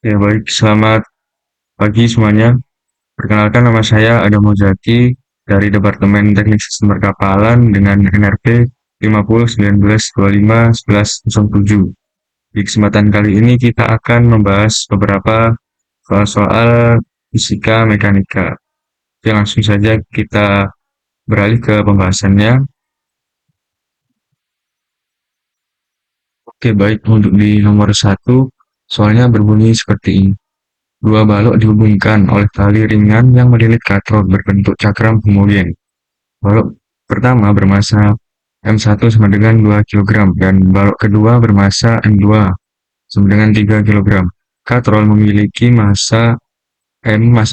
Ya baik, selamat pagi semuanya. Perkenalkan nama saya Adam Muzaki dari Departemen Teknik Sistem Perkapalan dengan NRP 5019251107. Di kesempatan kali ini kita akan membahas beberapa soal-soal fisika mekanika. Oke, langsung saja kita beralih ke pembahasannya. Oke, baik, untuk di nomor satu, soalnya berbunyi seperti ini. Dua balok dihubungkan oleh tali ringan yang melilit katrol berbentuk cakram kemudian. Balok pertama bermasa M1 sama dengan 2 kg dan balok kedua bermasa M2 sama dengan 3 kg. Katrol memiliki massa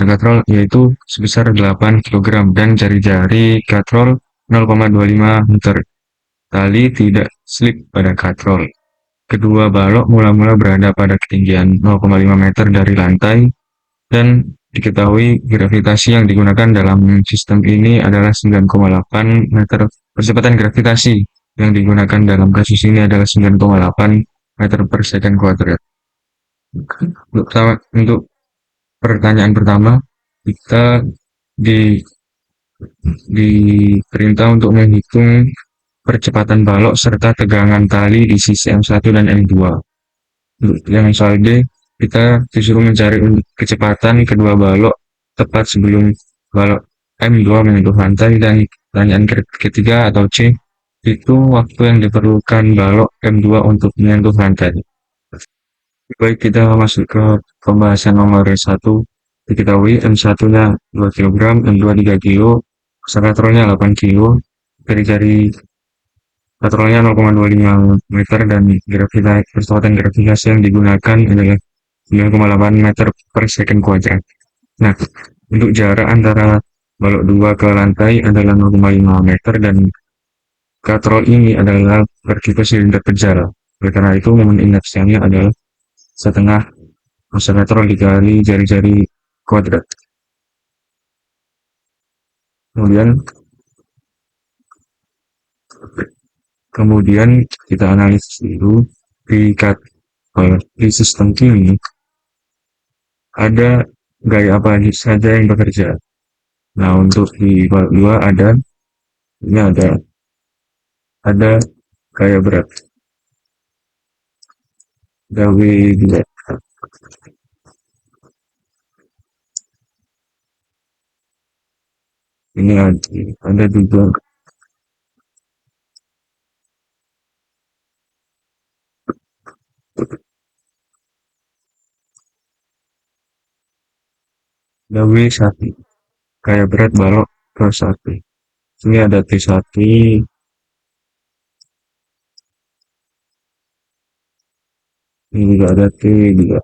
katrol yaitu sebesar 8 kg dan jari-jari katrol 0,25 meter. Tali tidak slip pada katrol. Kedua balok mula-mula berada pada ketinggian 0,5 meter dari lantai dan diketahui gravitasi yang digunakan dalam sistem ini adalah 9,8 meter. Percepatan gravitasi yang digunakan dalam kasus ini adalah 9,8 meter per second kuadrat. Untuk pertanyaan pertama, kita di, diperintah untuk menghitung percepatan balok serta tegangan tali di sisi M1 dan M2. Untuk yang soal D, kita disuruh mencari kecepatan kedua balok tepat sebelum balok M2 menyentuh lantai, dan pertanyaan ketiga atau C, itu waktu yang diperlukan balok M2 untuk menyentuh lantai. Baik, kita masuk ke pembahasan nomor 1. Diketahui M1-nya 2 kg, M2 3 kg, massa katrolnya 8 kg, dari katrolnya 0,25 meter, dan percepatan gravitasi yang digunakan adalah 9,8 meter per second kuadrat. Nah, untuk jarak antara balok 2 ke lantai adalah 0,5 meter dan katrol ini adalah bertipe silinder kejar. Oleh karena itu, momen inersianya adalah setengah massa katrol dikali jari-jari kuadrat. Kemudian kita analisis dulu di sistem ini ada gaya apa saja yang bekerja. Nah, untuk di balok 2 ada gaya berat. W2. Ini ada juga W1, gaya berat balok ke 1. Ini ada T1, ini juga ada T juga.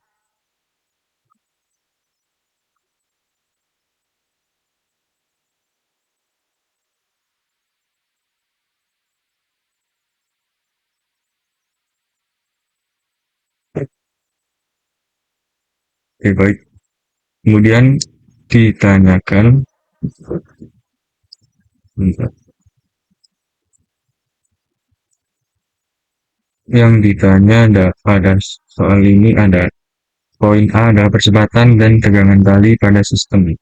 Oke, baik. Kemudian ditanyakan, yang ditanya pada soal ini ada poin A adalah percepatan dan tegangan tali pada sistem.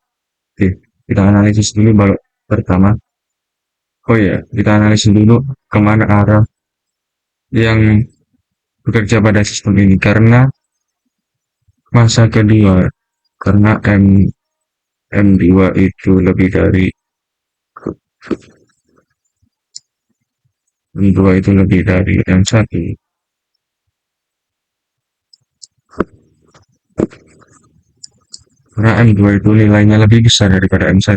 Oke, kita analisis dulu balok pertama. Oh ya, kita analisis dulu kemana arah yang bekerja pada sistem ini. Karena masa kedua, karena M2 itu lebih dari M2 itu lebih dari M1. Karena M2 itu nilainya lebih besar daripada M1.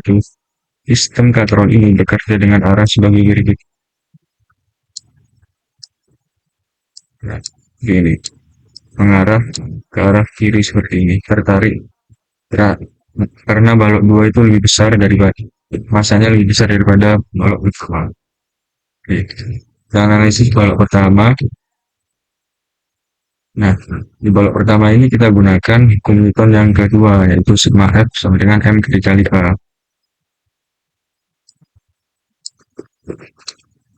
Sistem katrol ini bekerja dengan arah sebagai berikut. Nah, gini, mengarah ke arah kiri seperti ini, tertarik. Karena balok 2 itu lebih besar daripada masanya lebih besar daripada balok pertama. Oke, kita analisis balok pertama. Nah, di balok pertama ini kita gunakan hukum Newton yang kedua, yaitu sigma F sama dengan M dikali K.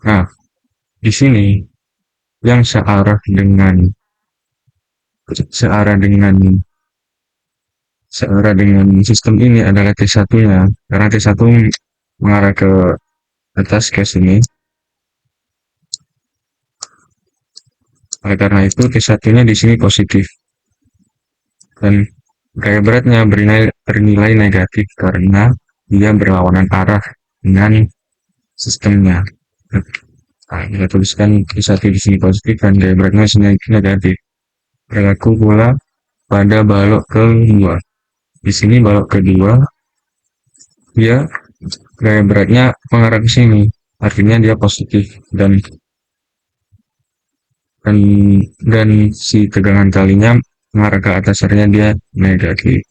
Nah, di sini yang searah dengan searah dengan sistem ini adalah T1-nya, karena T1 mengarah ke atas ke sini. Oleh karena itu T1-nya di sini positif dan gaya beratnya bernilai negatif karena dia berlawanan arah dengan sistemnya. Nah, kita tuliskan T1 di sini positif dan gaya beratnya di sini negatif. Berlaku pula pada balok kedua. Di sini balok kedua, dia gaya beratnya mengarah ke sini, artinya dia positif dan dan si tegangan talinya mengarah ke atas, artinya dia negatif.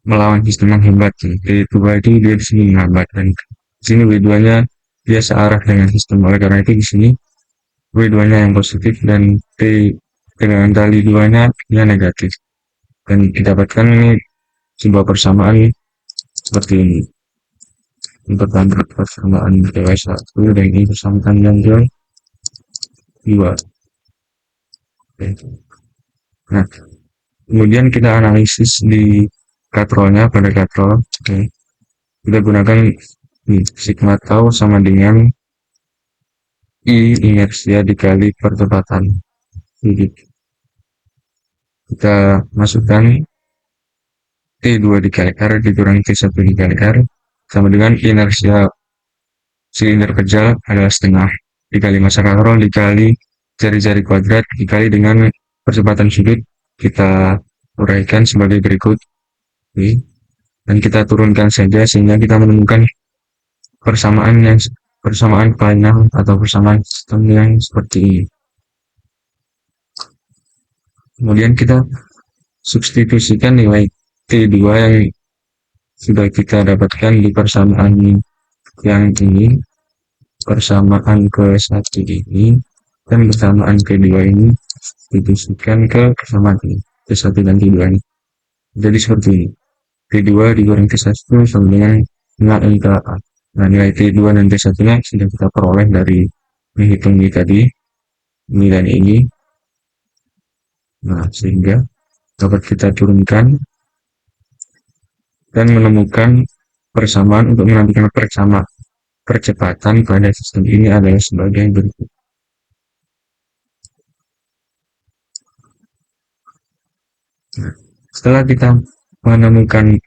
Melawan sistem yang hebat. T2 itu dia di sini menghambat dan di sini W2-nya dia searah dengan sistem. Oleh karena itu di sini W2-nya yang positif dan tegangan tali 2-nya dia negatif. Dan didapatkan ini sebuah persamaan seperti ini. Ini pertama persamaan DW1 dan ini persamaan yang kedua. Nah, kemudian kita analisis di katrolnya pada katrol. Kita gunakan sigma tau sama dengan I inersia dikali percepatan. Jadi kita masukkan T2 dikali R dikurangi T1 dikali R sama dengan inersia silinder kejal adalah setengah dikali massa katrol dikali jari-jari kuadrat dikali dengan percepatan sudut. Kita uraikan sebagai berikut. Dan kita turunkan saja sehingga kita menemukan persamaan final atau persamaan sistem yang seperti ini. Kemudian kita substitusikan nilai T2 yang sudah kita dapatkan di persamaan yang ini, persamaan ke-1 ini, dan persamaan ke-2 ini substitusikan ke persamaan ini, T1 dan T2 ini. Jadi seperti ini. T2 dikurangi T1 sama dengan nilai NKA. Nah, nilai T2 dan T1-nya sudah kita peroleh dari menghitung ini tadi, ini dan ini. Nah, sehingga dapat kita turunkan dan menemukan persamaan untuk menentukan percepatan pada sistem ini adalah sebagai berikut. Nah, setelah kita menemukan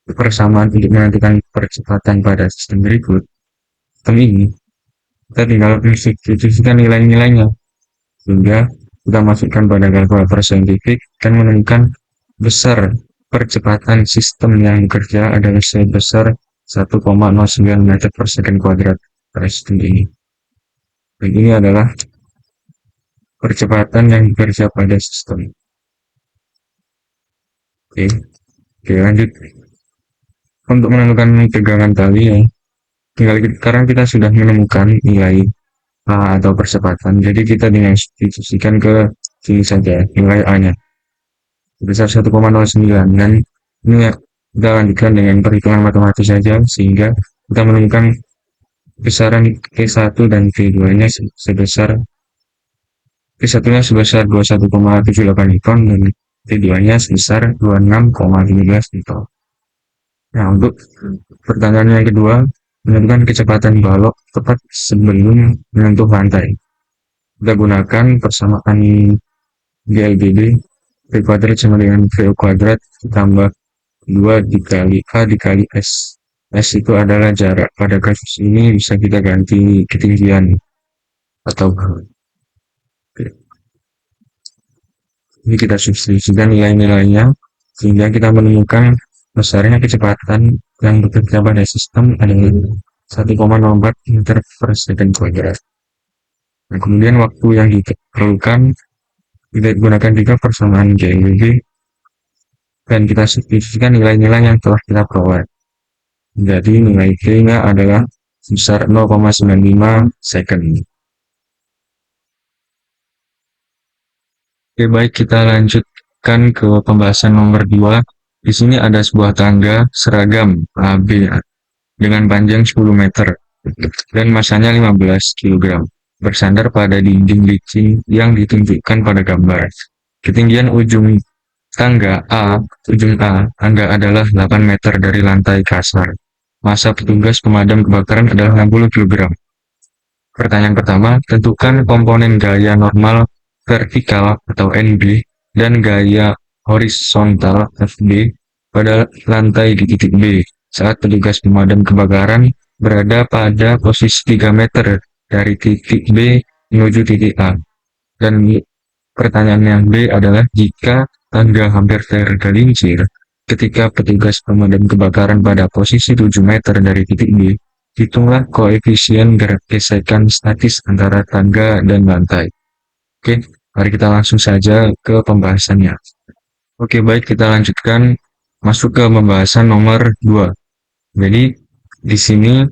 persamaan untuk menentukan percepatan pada sistem berikut, sistem ini, kita tinggal mensubstitusikan nilai-nilainya sehingga kita masukkan pada kalkulator saintifik dan menemukan besar percepatan sistem yang bekerja adalah sebesar 1,09 meter per second kuadrat pada sistem ini. Dan ini adalah percepatan yang bekerja pada sistem. Oke, lanjut. Untuk menentukan tegangan tali ya, sekarang kita sudah menemukan nilai A atau percepatan, jadi kita dengan substitusikan ke sini saja nilai A-nya sebesar 1,09 dan ini kita lanjutkan dengan perhitungan matematis saja sehingga kita menemukan besaran T1 dan T2-nya sebesar T1-nya sebesar 21,78 Newton dan T2-nya sebesar 26,15 Newton. Nah, untuk pertanyaan yang kedua, menentukan kecepatan balok tepat sebelum menyentuh lantai. Kita gunakan persamaan GLBD V kuadrat sama dengan VO kuadrat ditambah 2 dikali A dikali S. S itu adalah jarak. Pada kasus ini bisa kita ganti ketinggian atau ini kita substitusikan nilai-nilainya sehingga kita menemukan besarnya kecepatan yang bekerja pada sistem adalah 1,04 meter per second kuadrat. Nah, kemudian waktu yang diperlukan kita gunakan juga persamaan GLB dan kita substitusikan nilai-nilai yang telah kita peroleh. Jadi nilai T-nya adalah sebesar 0,95 second. Oke, baik, kita lanjutkan ke pembahasan nomor 2. Di sini ada sebuah tangga seragam AB dengan panjang 10 meter dan massanya 15 kg bersandar pada dinding licin yang ditunjukkan pada gambar. Ketinggian ujung Tangga A, ujung tangga adalah 8 meter dari lantai kasar. Massa petugas pemadam kebakaran adalah 60 kg. Pertanyaan pertama, tentukan komponen gaya normal vertikal atau NB dan gaya horizontal FB pada lantai di titik B saat petugas pemadam kebakaran berada pada posisi 3 meter dari titik B menuju titik A. Dan pertanyaan yang B adalah jika tangga hampir tergelincir ketika petugas pemadam kebakaran pada posisi 7 meter dari titik B, hitunglah koefisien gesekan statis antara tangga dan lantai. Oke, mari kita langsung saja ke pembahasannya. Oke, baik, kita lanjutkan masuk ke pembahasan nomor 2. Jadi, di sini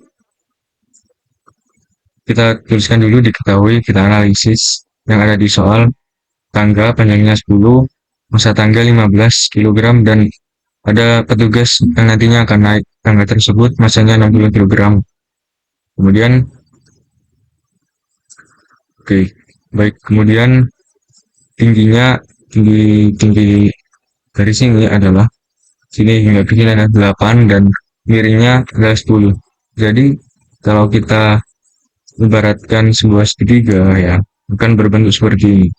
kita tuliskan dulu, diketahui, kita analisis yang ada di soal. Tangga panjangnya 10, massa tangga 15 kg, dan ada petugas yang nantinya akan naik tangga tersebut, massanya 60 kg. Kemudian, oke, baik, kemudian tinggi dari sini adalah sini hingga ke sini ada 8 dan miringnya adalah 10. Jadi kalau kita ibaratkan sebuah segitiga ya, akan berbentuk seperti ini.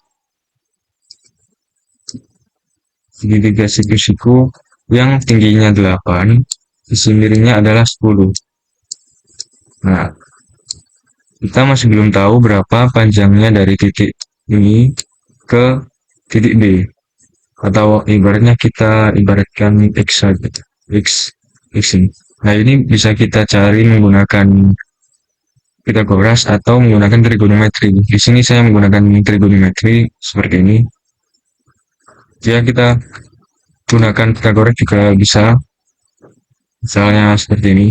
Segitiga siku-siku yang tingginya 8, sisi miringnya adalah 10. Nah, kita masih belum tahu berapa panjangnya dari titik ini ke titik B. Atau ibaratnya kita ibaratkan X saja. X ini. Nah, ini bisa kita cari menggunakan Pythagoras atau menggunakan trigonometri. Di sini saya menggunakan trigonometri seperti ini. Jika kita gunakan Pythagoras juga bisa. Misalnya seperti ini.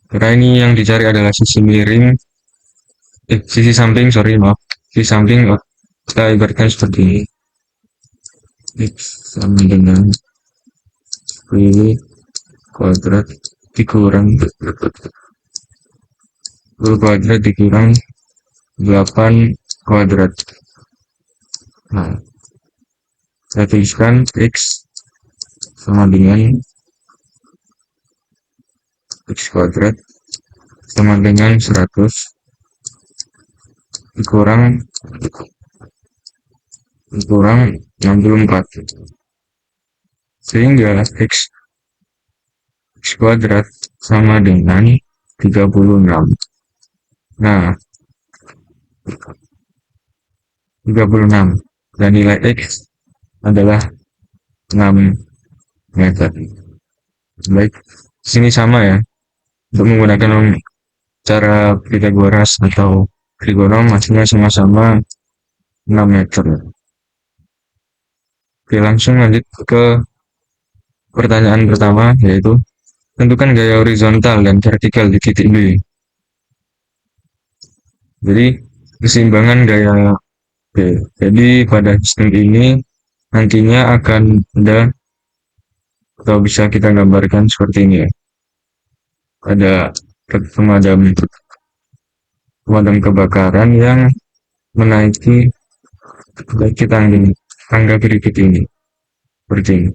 Karena ini yang dicari adalah sisi miring, sisi samping, maaf. Sisi samping kita ibaratkan seperti ini. X sama dengan V kuadrat dikurang 10 kuadrat dikurang 8 kuadrat. Nah, saya tuliskan X sama dengan X kuadrat sama dengan 100 dikurang 64. Sehingga X kuadrat sama dengan 36. Nah, 36. Dan nilai X adalah 6 meter. Baik, sini sama ya. Untuk menggunakan cara Pythagoras atau trigonometri sama-sama 6 meter. Oke, langsung lanjut ke pertanyaan pertama, yaitu tentukan gaya horizontal dan vertikal di titik B. Jadi keseimbangan gaya B. Jadi pada sistem ini nantinya akan ada, atau bisa kita gambarkan seperti ini ya. Ada pemadam kebakaran yang menaiki tangga berikut ini. Seperti ini.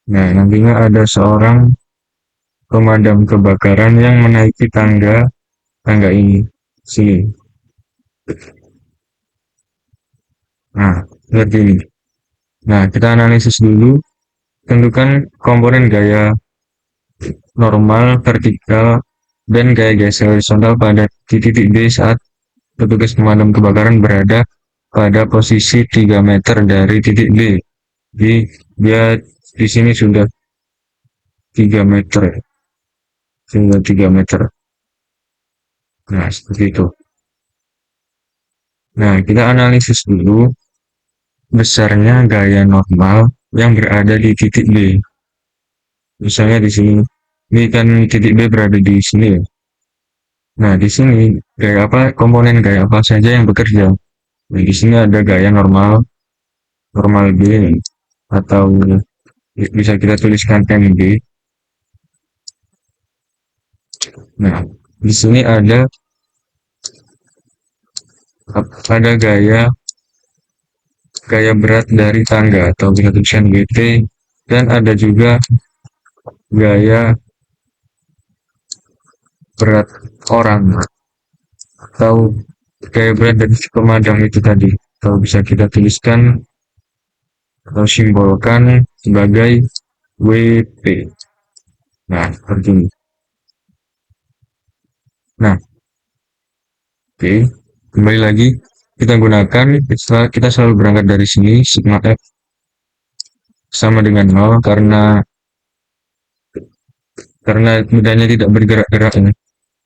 Nah, nantinya ada seorang pemadam kebakaran yang menaiki tangga ini. Sini. Nah, seperti ini. Nah, kita analisis dulu. Tentukan komponen gaya normal, vertikal, dan gaya geser horizontal pada titik B saat petugas pemadam kebakaran berada pada posisi 3 meter dari titik B. Jadi dia di sini sudah 3 meter. Sudah 3 meter. Nah, seperti itu. Nah, kita analisis dulu besarnya gaya normal yang berada di titik B. Misalnya di sini, ini kan titik B berada di sini ya. Nah, di sini komponen gaya apa saja yang bekerja? Nah, di sini ada gaya normal B. atau bisa kita tuliskan MB. Nah, di sini ada gaya berat dari tangga atau kita tuliskan GT, dan ada juga gaya berat orang atau gaya berat dari pemadam itu tadi, atau bisa kita tuliskan atau simbolkan sebagai WP. Nah, seperti ini. Nah, oke, kembali lagi kita gunakan, setelah kita selalu berangkat dari sini, sigma F sama dengan 0 karena medanya tidak bergerak-gerak ini.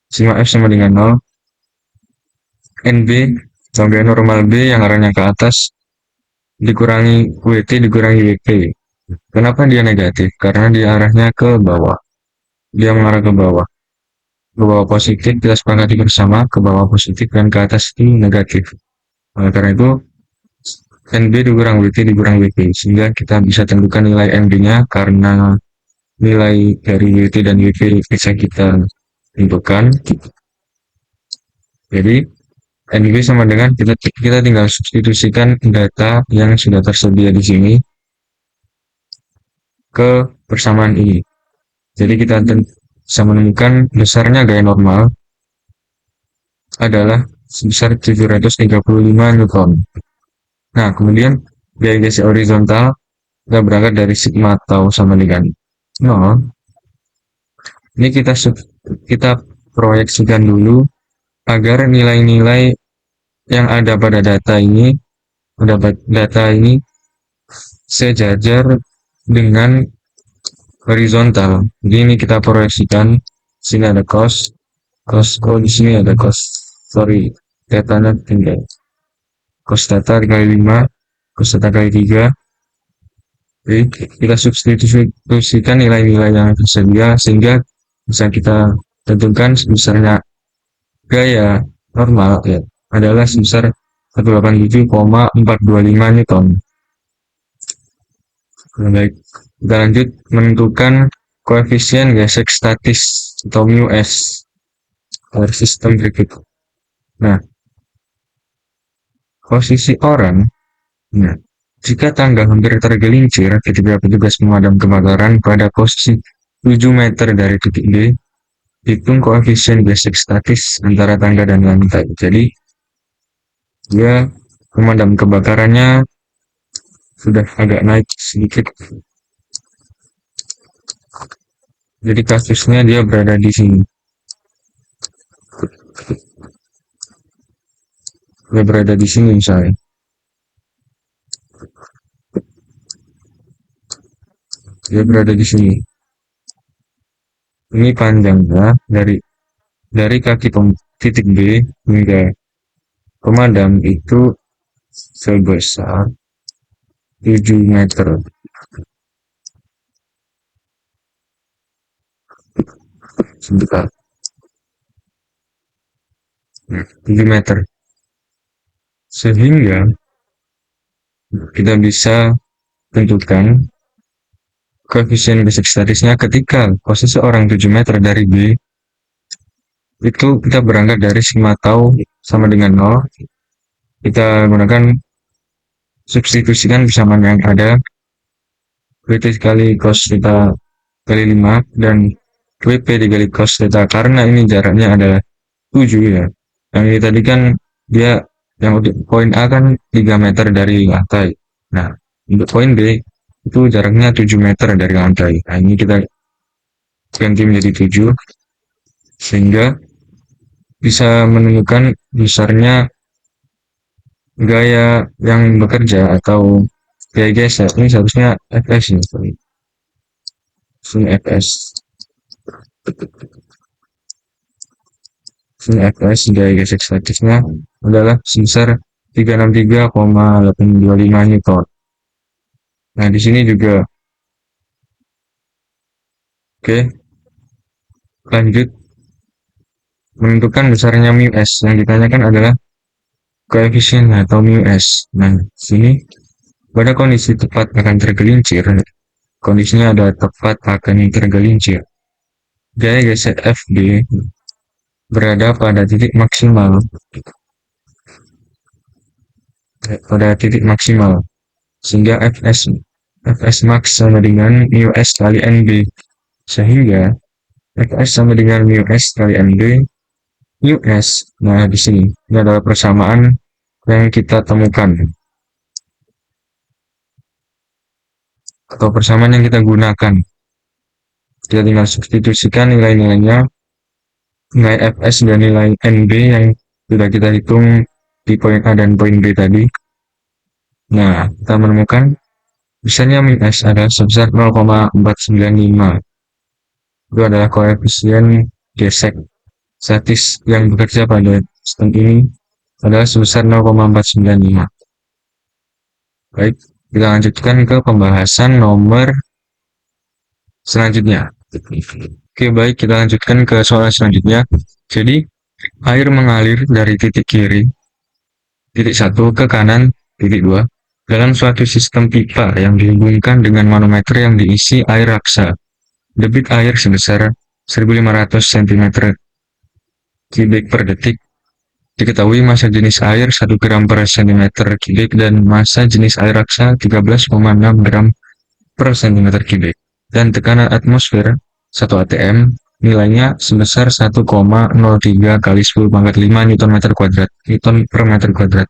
Sigma F sama dengan 0, NB sampai normal B yang arahnya ke atas dikurangi WT dikurangi WP. Kenapa dia negatif? Karena dia arahnya ke bawah. Dia mengarah ke bawah positif, kita sepakati bersama ke bawah positif dan ke atas itu negatif. Karena itu NB dikurang WT dikurang WP, sehingga kita bisa tentukan nilai NB-nya karena nilai dari WT dan WP bisa kita tentukan. Jadi NB sama dengan kita tinggal substitusikan data yang sudah tersedia di sini ke persamaan ini. Jadi kita bisa menemukan besarnya gaya normal adalah sebesar 735 Newton. Nah, kemudian gaya geser horizontal kita berangkat dari sigma tau sama dengan 0. Ini kita proyeksikan dulu agar nilai-nilai yang ada pada data ini sejajar dengan horizontal. Jadi ini kita proyeksikan. Sini ada cos, di sini ada cos. Sorry, datanya tinggal. Cos data kali 5, cos data kali 3. Oke, kita substitusikan nilai-nilai yang tersedia sehingga bisa kita tentukan sebesarnya gaya normal ya adalah sebesar 187,425 Newton. Baik, kita lanjut menentukan koefisien gesek statis atau mu s dari sistem berikut. Nah, posisi orang, nah, jika tangga hampir tergelincir ketika petugas pemadam kebakaran pada posisi 7 meter dari titik D, hitung koefisien gesek statis antara tangga dan lantai. Jadi, dia pemadam kebakarannya sudah agak naik sedikit. Jadi kasusnya dia berada di sini. Dia berada di sini misalnya. Dia berada di sini. Ini panjangnya dari kaki titik B hingga pemadam itu sebesar 7 meter. Sebentar. 7 meter. Sehingga kita bisa tentukan koefisien gesek statisnya ketika posisi orang 7 meter dari B, itu kita berangkat dari sigma tau sama dengan 0. Kita gunakan substitusikan persamaan yang ada, WT kali cos theta kali 5 dan WP dikali cos theta, karena ini jaraknya adalah 7 ya. Yang ini tadi kan dia yang untuk poin A kan 3 meter dari lantai. Nah, untuk poin B itu jaraknya 7 meter dari lantai. Nah, ini kita ganti menjadi 7 sehingga bisa menemukan besarnya gaya yang bekerja atau gaya geser. Ini seharusnya Fs ya, sini Fs. Sini Fs gaya geser statisnya adalah sebesar 363,825 Newton. Nah, di sini juga. Oke. Lanjut menentukan besarnya mu s. Yang ditanyakan adalah koefisien atau mu s. Nah, sini Pada kondisi tepat akan tergelincir, kondisinya ada tepat akan tergelincir. Gaya geser FB berada pada titik maksimal, sehingga Fs max sama dengan mu s kali Nb, sehingga Fs sama dengan mu s kali Nb, mu s. Nah, di sini ini adalah persamaan yang kita temukan atau persamaan yang kita gunakan. Kita tinggal substitusikan nilai-nilainya, nilai Fs dan nilai Nb yang sudah kita hitung di poin A dan poin B tadi. Nah, kita menemukan besarnya min S adalah sebesar 0,495. Itu adalah koefisien gesek statis yang bekerja pada sistem ini adalah sebesar 0,495. Baik, kita lanjutkan ke pembahasan nomor selanjutnya. Oke, baik, kita lanjutkan ke soal selanjutnya. Jadi, air mengalir dari titik kiri, titik 1 ke kanan, titik 2, dalam suatu sistem pipa yang dihubungkan dengan manometer yang diisi air raksa. Debit air sebesar 1500 cm kubik per detik. Diketahui massa jenis air 1 gram per cm kubik dan massa jenis air raksa 13,6 gram per cm kubik. Dan tekanan atmosfer 1 atm nilainya sebesar 1,03 kali 10 pangkat 5 Newton per meter kuadrat.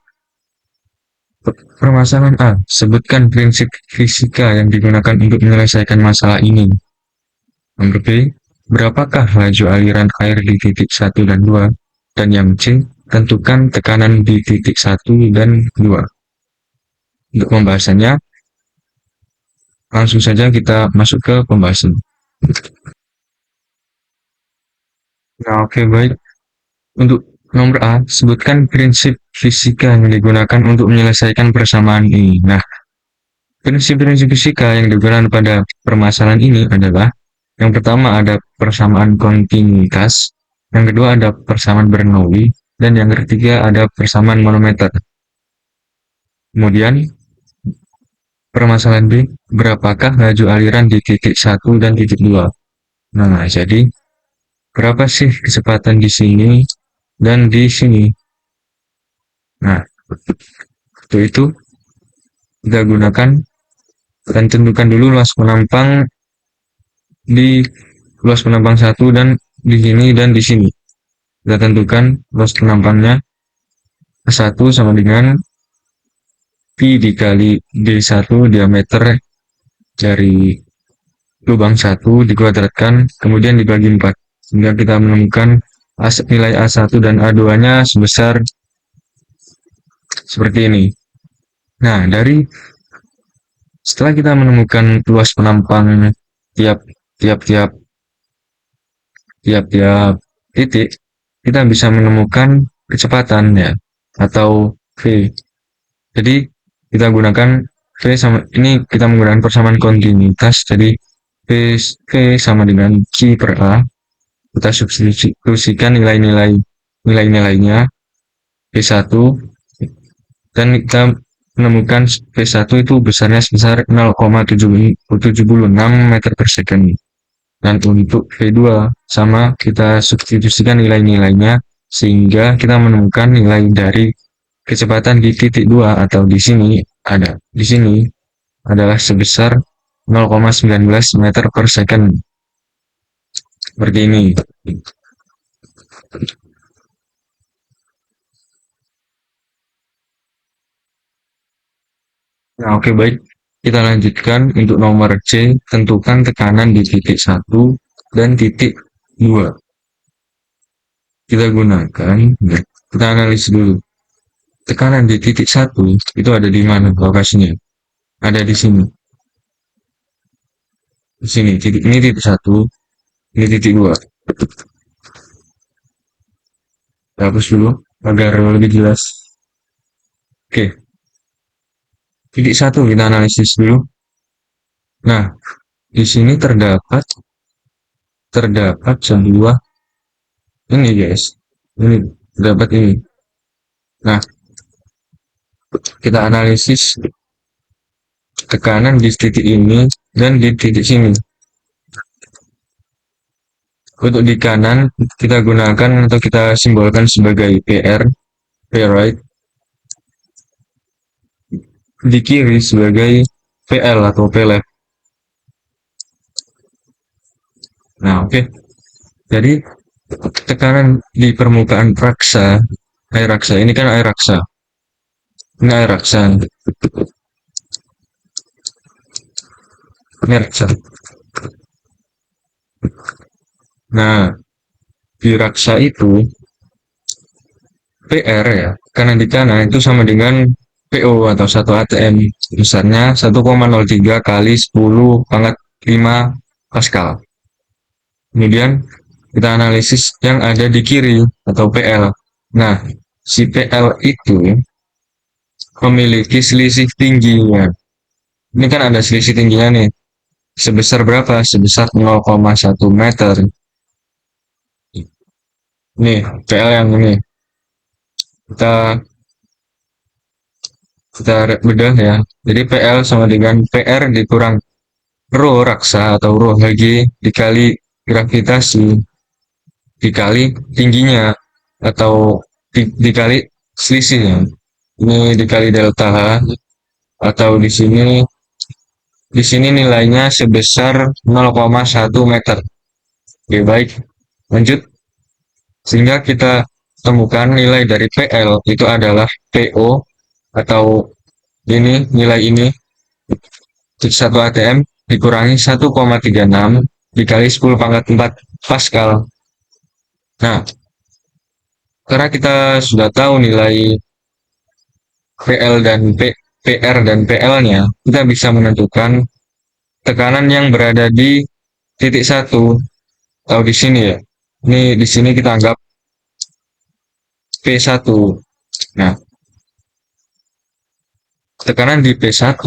Permasalahan A. Sebutkan prinsip fisika yang digunakan untuk menyelesaikan masalah ini. Nomor B. Berapakah laju aliran air di titik 1 dan 2? Dan yang C. Tentukan tekanan di titik 1 dan 2. Untuk pembahasannya, langsung saja kita masuk ke pembahasan. Nah, oke, baik. Untuk nomor A, sebutkan prinsip fisika yang digunakan untuk menyelesaikan persamaan ini. Nah, prinsip-prinsip fisika yang digunakan pada permasalahan ini adalah yang pertama ada persamaan kontinuitas, yang kedua ada persamaan Bernoulli, dan yang ketiga ada persamaan manometer. Kemudian, permasalahan B, berapakah laju aliran di titik 1 dan titik 2? Nah, jadi berapa sih kecepatan di sini dan di sini? Nah, untuk itu kita gunakan dan tentukan dulu luas penampang di luas penampang 1 dan di sini dan di sini. Kita tentukan luas penampangnya 1 sama dengan Pi dikali D1 diameter dari lubang 1 dikuadratkan, kemudian dibagi 4. Sehingga kita menemukan nilai A1 dan A2-nya sebesar seperti ini. Nah, setelah kita menemukan luas penampang tiap-tiap titik, kita bisa menemukan kecepatan ya, atau V. Jadi kita gunakan V sama ini, kita menggunakan persamaan kontinuitas, jadi V sama dengan Q per A. Kita substitusikan nilainya V1 dan kita menemukan V1 itu besarnya sebesar 0,76 meter per second. Dan untuk V2 sama, kita substitusikan nilainya sehingga kita menemukan nilai dari kecepatan di titik 2 atau di sini adalah sebesar 0,19 meter per second. Seperti ini. Nah, oke, baik. Kita lanjutkan untuk nomor C, tentukan tekanan di titik 1 dan titik 2. Kita gunakan, kita analisis dulu. Tekanan di titik 1 itu ada di mana lokasinya? Ada di sini. Di sini, ini titik 1, ini titik 2. Hapus dulu agar lebih jelas. Oke. Titik 1 kita analisis dulu. Nah, di sini terdapat sebuah ini guys. Ini terdapat ini. Nah, kita analisis tekanan di titik ini dan di titik sini. Untuk di kanan kita gunakan atau kita simbolkan sebagai PR, P right, di kiri sebagai PL atau P left. Nah, oke. Okay. Jadi tekanan di permukaan raksa, air raksa ini kan air raksa. Ini air raksa. Ini raksa. Nah, di raksa itu PR ya, kanan di kanan itu sama dengan PO atau 1 ATM besarnya 1,03 kali 10 pangkat 5 Pascal. Kemudian kita analisis yang ada di kiri atau PL. Nah, si PL itu memiliki selisih tingginya. Ini kan ada selisih tingginya nih. Sebesar berapa? Sebesar 0,1 meter. Nih, PL yang ini. Kita kita bedah ya. Jadi PL sama dengan PR dikurang rho raksa atau rho Hg dikali gravitasi dikali tingginya atau dikali selisihnya. Ini dikali delta H atau di sini nilainya sebesar 0,1 meter. Oke, baik. Lanjut. Sehingga kita temukan nilai dari PL itu adalah PO atau ini nilai ini 1 ATM dikurangi 1,36 dikali 10 pangkat 4 Pascal. Nah, karena kita sudah tahu nilai PL dan PR dan PL-nya, kita bisa menentukan tekanan yang berada di titik satu atau di sini ya. Ini di sini kita anggap P1. Nah, tekanan di P1.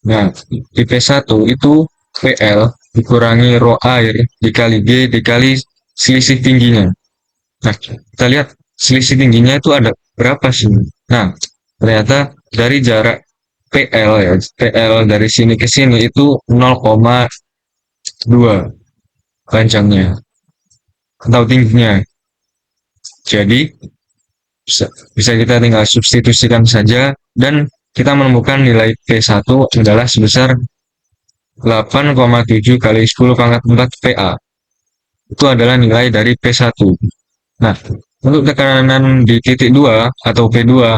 Nah, di P1 itu PL dikurangi rho air dikali G dikali selisih tingginya. Nah, kita lihat selisih tingginya itu ada berapa sih? Nah, ternyata dari jarak PL ya, PL dari sini ke sini itu 0,2 panjangnya atau tingginya. Jadi bisa kita tinggal substitusikan saja dan kita menemukan nilai P1 adalah sebesar 8,7 kali 10 pangkat 4 PA. Itu adalah nilai dari P1. Nah, untuk tekanan di titik 2 atau P2,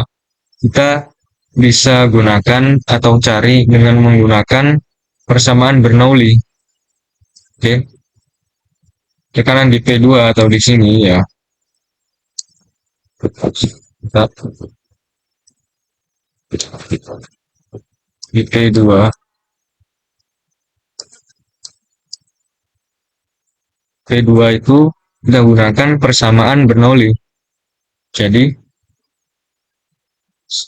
kita bisa gunakan atau cari dengan menggunakan persamaan Bernoulli. Oke. Tekanan di P2 atau di sini ya. Di P2 P2 itu kita gunakan persamaan Bernoulli. Jadi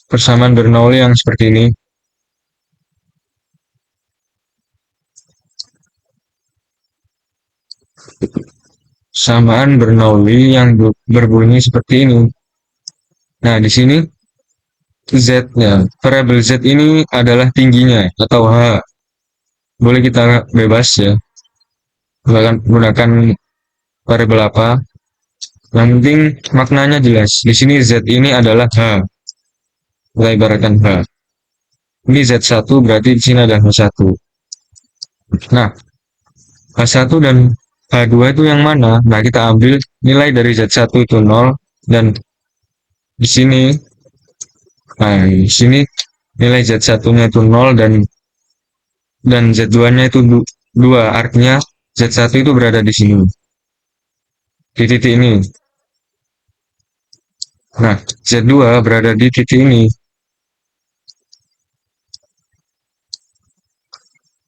persamaan Bernoulli yang seperti ini. Persamaan Bernoulli yang berbunyi seperti ini. Nah, di sini Z-nya, variabel Z ini adalah tingginya atau H. Boleh kita bebas ya. Gunakan variabel apa. Yang penting maknanya jelas. Di sini Z ini adalah H. Kita ibaratkan H. Ini Z1 berarti di sini ada H1. Nah, H1 dan H2 itu yang mana? Nah, kita ambil nilai dari Z1 itu 0 dan di sini nilai Z1-nya itu 0 dan Z2-nya itu 2. Artinya Z1 itu berada di sini. Di titik ini. Nah, Z2 berada di titik ini.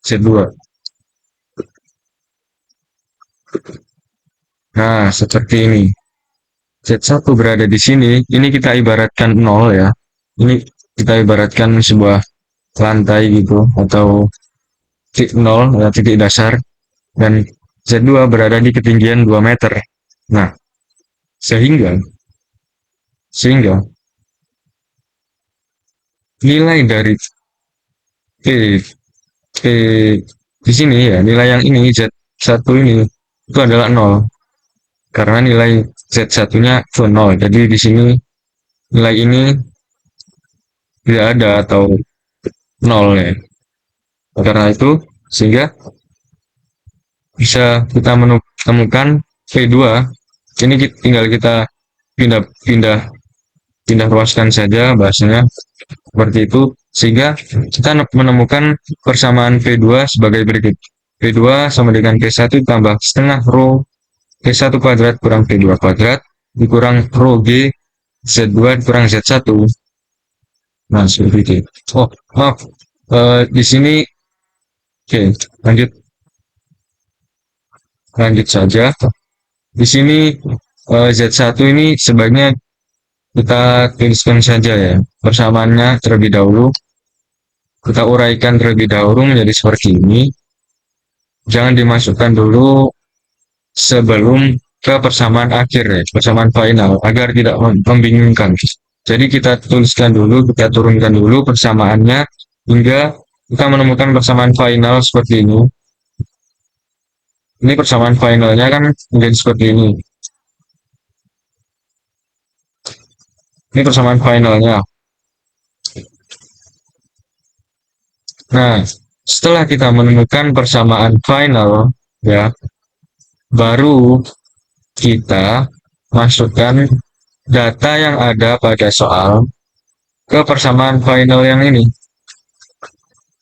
Z2. Nah, seperti ini. Z1 berada di sini. Ini kita ibaratkan 0 ya. Ini kita ibaratkan sebuah lantai gitu atau titik 0 ya, titik dasar. Dan Z2 berada di ketinggian 2 meter. Nah, sehingga nilai dari P, P di sini ya, nilai yang ini Z1 ini itu adalah nol karena nilai Z1-nya itu nol. Jadi di sini nilai ini tidak ada atau nol ya. Karena itu sehingga bisa kita menemukan P2 ini tinggal kita pindah-pindah pindah ruaskan saja bahasanya seperti itu sehingga kita menemukan persamaan P2 sebagai berikut. P2 sama dengan P1 tambah setengah rho P1 kuadrat kurang P2 kuadrat dikurang rho G Z2 kurang Z1. Nah, seperti itu. Oh, maaf. Di sini, oke, lanjut lanjut saja. Di sini Z1 ini sebaiknya kita tuliskan saja ya. Persamaannya terlebih dahulu. Kita uraikan terlebih dahulu menjadi seperti ini. Jangan dimasukkan dulu sebelum ke persamaan akhir ya, persamaan final, agar tidak membingungkan. Jadi kita tuliskan dulu, kita turunkan dulu persamaannya, hingga kita menemukan persamaan final seperti ini. Ini persamaan finalnya kan menjadi seperti ini. Ini persamaan finalnya. Nah, setelah kita menemukan persamaan final, ya, baru kita masukkan data yang ada pada soal ke persamaan final yang ini.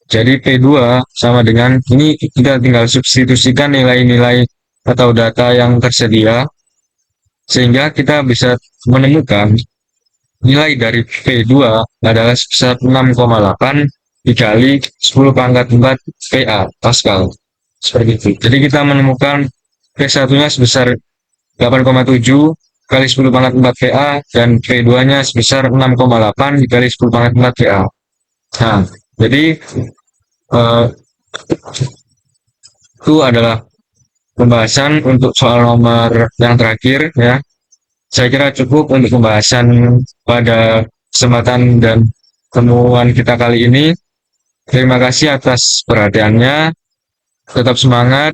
Jadi P2 sama dengan, ini kita tinggal substitusikan nilai-nilai atau data yang tersedia, sehingga kita bisa menemukan nilai dari P2 adalah sebesar 6,8 dikali 10 pangkat 4 PA, Pascal. Seperti itu. Jadi kita menemukan P1-nya sebesar 8,7 kali 10 pangkat 4 PA dan P2-nya sebesar 6,8 dikali 10 pangkat 4 PA. Nah, jadi eh, itu adalah pembahasan untuk soal nomor yang terakhir ya. Saya kira cukup untuk pembahasan pada kesempatan dan temuan kita kali ini. Terima kasih atas perhatiannya. Tetap semangat.